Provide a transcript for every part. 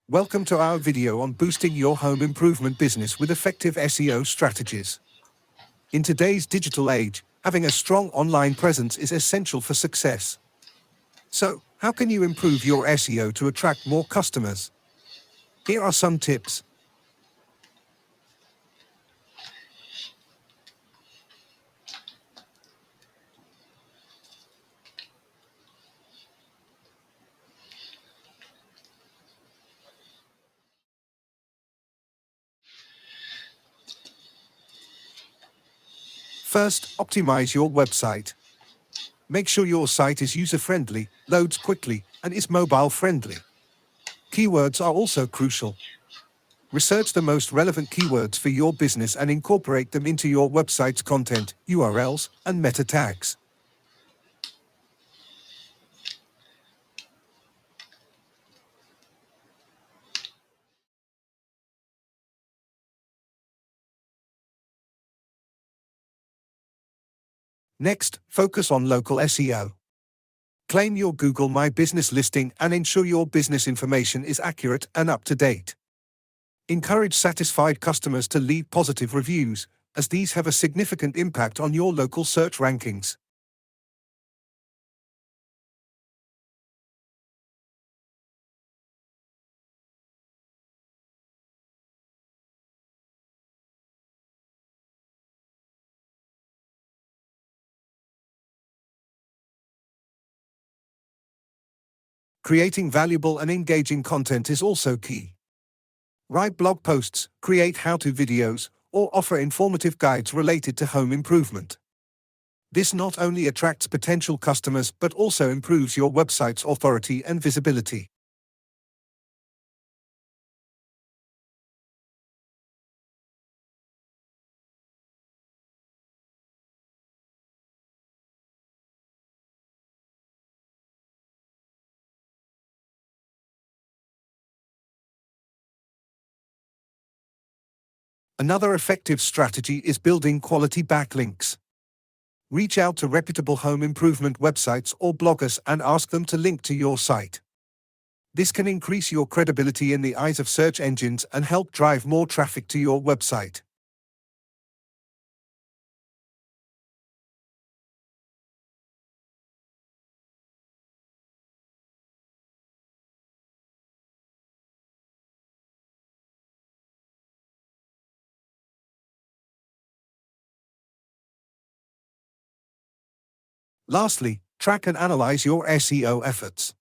Welcome to our video on boosting your home improvement business with effective SEO strategies. In today's digital age, having a strong online presence is essential for success. So, how can you improve your SEO to attract more customers? Here are some tips. First, optimize your website. Make sure your site is user-friendly, loads quickly, and is mobile-friendly. Keywords are also crucial. Research the most relevant keywords for your business and incorporate them into your website's content, URLs, and meta tags. Next, focus on local SEO. Claim your Google My Business listing and ensure your business information is accurate and up to date. Encourage satisfied customers to leave positive reviews, as these have a significant impact on your local search rankings. Creating valuable and engaging content is also key. Write blog posts, create how-to videos, or offer informative guides related to home improvement. This not only attracts potential customers but also improves your website's authority and visibility. Another effective strategy is building quality backlinks. Reach out to reputable home improvement websites or bloggers and ask them to link to your site. This can increase your credibility in the eyes of search engines and help drive more traffic to your website. Lastly, track and analyze your SEO efforts.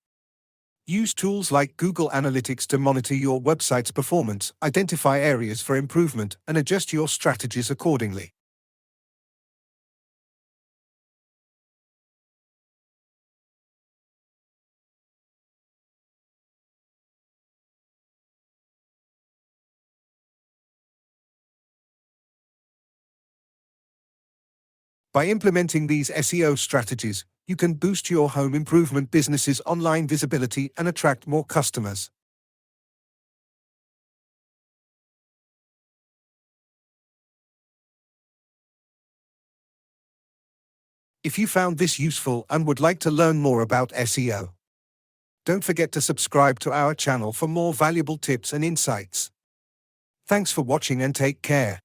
Use tools like Google Analytics to monitor your website's performance, identify areas for improvement, and adjust your strategies accordingly. By implementing these SEO strategies, you can boost your home improvement business's online visibility and attract more customers. If you found this useful and would like to learn more about SEO, don't forget to subscribe to our channel for more valuable tips and insights. Thanks for watching and take care.